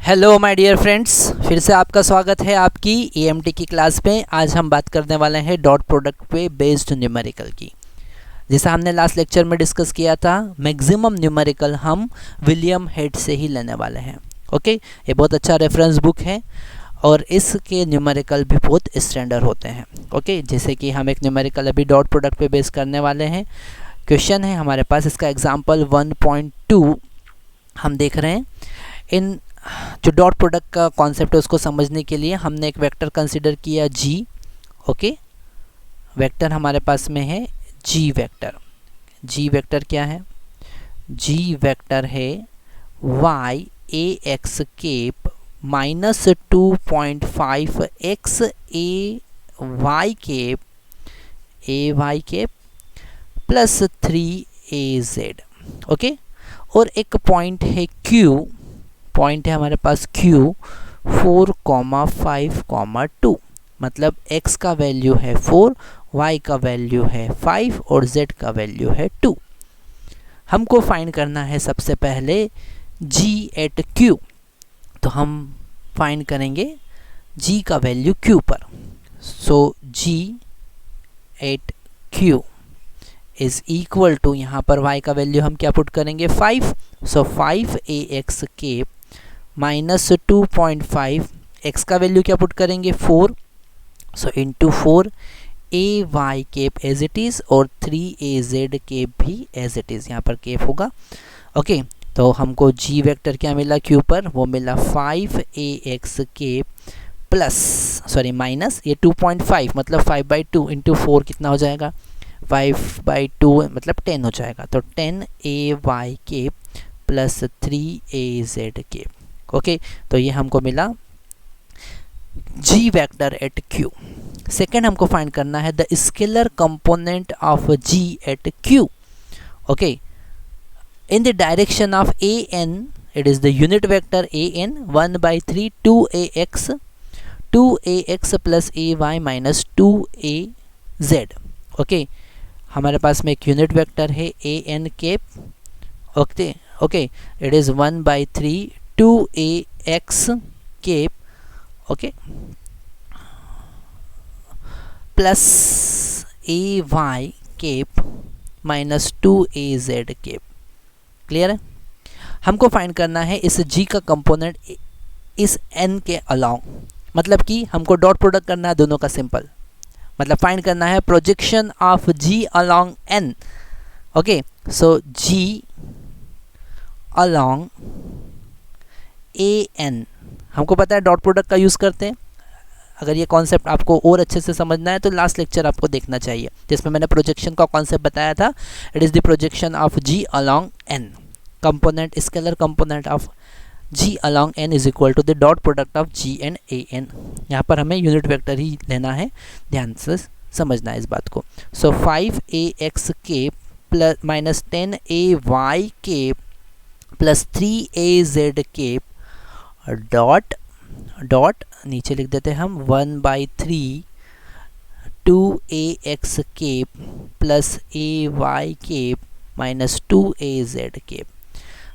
Hello my dear friends, फिर से आपका स्वागत है आपकी EMT की क्लास में। आज हम बात करने वाले हैं डॉट प्रोडक्ट पे बेस्ड न्यूमेरिकल की। जैसा हमने लास्ट लेक्चर में डिस्कस किया था, मैक्सिमम न्यूमेरिकल हम विलियम हेड से ही लेने वाले हैं। ओके, ये बहुत अच्छा रेफरेंस बुक है और इसके न्यूमेरिकल भी बहुत स्टैंडर्ड होते हैं। ओके, जैसे कि हम एक न्यूमेरिकल अभी डॉट प्रोडक्ट पे बेस करने वाले हैं। क्वेश्चन है हमारे पास, इसका एग्जाम्पल 1.2 हम देख रहे हैं। इन जो डॉट प्रोडक्ट का कॉन्सेप्ट है उसको समझने के लिए हमने एक वेक्टर कंसिडर किया g। ओके, वेक्टर हमारे पास में है g वेक्टर। g वेक्टर क्या है? g वेक्टर है y ax cap minus 2.5 x ay cap plus 3az। Okay, और एक पॉइंट है q, पॉइंट है हमारे पास q 4,5,2। मतलब x का वैल्यू है 4, y का वैल्यू है 5 और z का वैल्यू है 2। हमको फाइंड करना है सबसे पहले g एट q। तो हम फाइंड करेंगे g का वैल्यू q पर। So g at q is equal to, यहाँ पर y का वैल्यू हम क्या पुट करेंगे? 5। So 5ax cap minus 2.5, x का वैल्यू क्या पुट करेंगे? 4। So into 4 ay cap as it is और 3az केप भी एज इट इज़, यहाँ पर केप होगा। ओके, तो हमको g वेक्टर क्या मिला q पर? वो मिला 5ax केप प्लस माइनस ये 2.5 मतलब 5/2 इंटू 4 कितना हो जाएगा? 5/2 मतलब 10 हो जाएगा। तो 10ay cap plus 3az cap. Okay, तो ये हमको मिला g vector at q। Second हमको फाइंड करना है the scalar component of g at q। Okay, in the direction of an, it is the unit vector an 1/3 2ax plus ay minus 2az। Okay, हमारे पास में एक unit vector है an cap. Okay okay, it is 1/3 2ax cap, okay, plus ay cap minus 2az cap. Clear है? हमको find करना है इस g का कंपोनेंट इस n के अलोंग। मतलब कि हमको डॉट प्रोडक्ट करना है दोनों का, सिंपल मतलब फाइंड करना है projection of g along n। Okay, so g along an, हमको पता है डॉट प्रोडक्ट का यूज़ करते हैं। अगर ये कॉन्सेप्ट आपको और अच्छे से समझना है तो लास्ट लेक्चर आपको देखना चाहिए, जिसमें मैंने प्रोजेक्शन का कॉन्सेप्ट बताया था। It is the projection of g along n, component scalar component of g along n is equal to the dot product of g and an। यहाँ पर हमें यूनिट वेक्टर ही लेना है, ध्यान से समझना है इस बात को। So 5ax cap plus minus 10ay cap plus 3az cap dot dot नीचे लिख देते हैं हम 1/3 2ax cap plus ay cap minus 2az cap.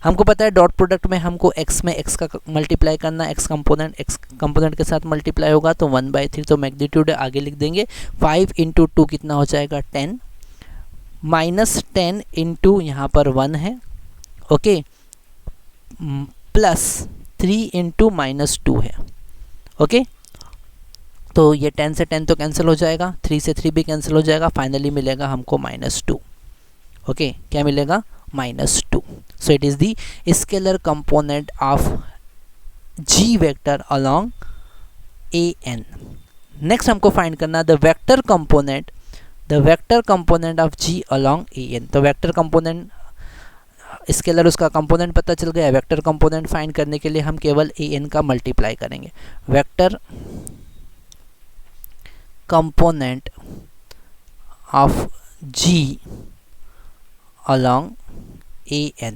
हमको पता है डॉट प्रोडक्ट में हमको x में x का मल्टीप्लाई करना, x कंपोनेंट के साथ मल्टीप्लाई होगा तो 1/3, तो मैग्नीट्यूड आगे लिख देंगे। 5 इंटू 2 कितना हो जाएगा? 10 माइनस 10 इंटू यहाँ पर 1 है, ओके, प्लस 3 इंटू माइनस 2 है। ओके, तो ये 10 से 10 तो कैंसिल हो जाएगा, 3 से 3 भी कैंसिल हो जाएगा, फाइनली मिलेगा हमको -2। ओके, क्या मिलेगा? -2। सो it is the scalar component of g vector along an। Next हमको फाइंड करना the vector component of g along an। तो वेक्टर कंपोनेंट स्केलर उसका कंपोनेंट पता चल गया। वेक्टर कंपोनेंट फाइंड करने के लिए हम केवल an का मल्टीप्लाई करेंगे। Vector component of g along an,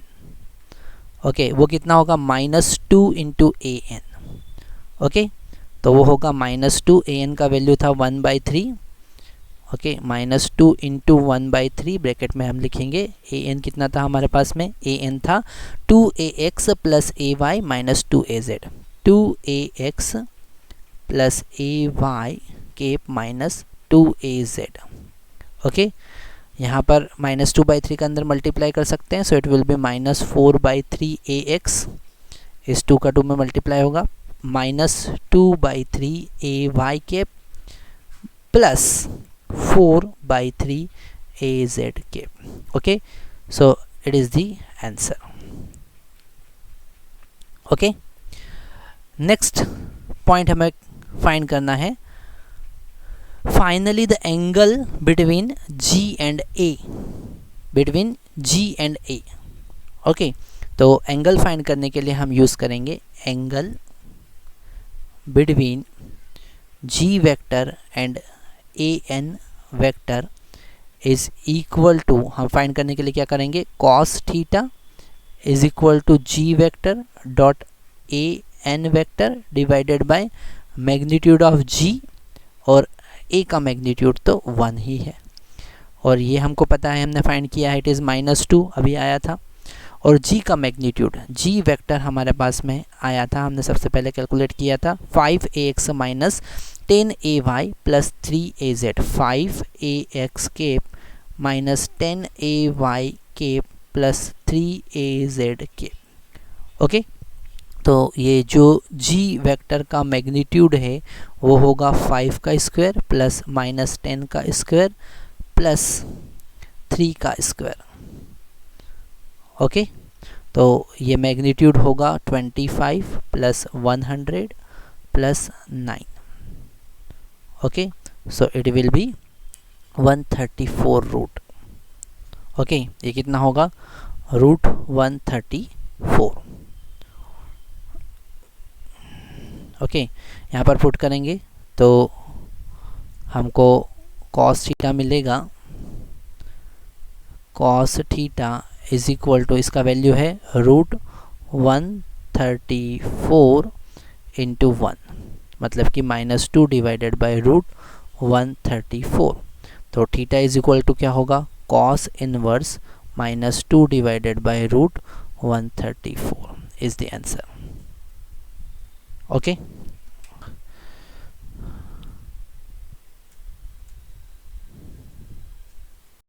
okay, वो कितना होगा? -2 इंटू an। ओके, तो वो होगा -2, an का वैल्यू था 1/3, ओके, -2 इंटू 1/3 ब्रैकेट में हम लिखेंगे। an कितना था हमारे पास में? an था 2ax plus ay minus 2az। 2ax plus ay cap minus 2az। Okay, यहाँ पर -2/3 के अंदर मल्टीप्लाई कर सकते हैं, सो इट विल बी -4/3ax, इस 2 का 2 में मल्टीप्लाई होगा, -2/3ay cap plus 4/3az cap. Okay, so it is the answer. Okay, next point हमें फाइंड करना है, finally the angle between G and A, between G and A। Okay, तो angle find करने के लिए हम यूज़ करेंगे angle between G vector and AN vector is equal to, हम फाइंड करने के लिए क्या करेंगे, cos theta is equal to G vector dot AN vector divided by magnitude of G, और A का मैग्नीट्यूड तो 1 ही है, और ये हमको पता है, हमने फाइंड किया है, इट इज़ -2 अभी आया था, और G का मैग्नीट्यूड, G वेक्टर हमारे पास में आया था, हमने सबसे पहले कैलकुलेट किया था 5ax minus 10ay plus 3az, 5ax cap minus 10ay cap plus 3az cap. Okay, तो ये जो G वेक्टर का मैग्नीट्यूड है वो होगा 5 का स्क्वायर प्लस -10 का स्क्वायर प्लस 3 का स्क्वायर। ओके, तो ये मैग्नीट्यूड होगा 25 plus 100 plus 9। Okay, so it will be 134 root. Okay, ये कितना होगा, रूट 134। ओके, यहाँ पर पुट करेंगे तो हमको cos थीटा मिलेगा, cos theta is equal to, इसका वैल्यू है रूट 134 इंटू 1, मतलब कि -2 डिवाइडेड बाय रूट 134, तो थीटा इज इक्वल टू क्या होगा, cos inverse -2 divided by root 134 is the answer. Okay,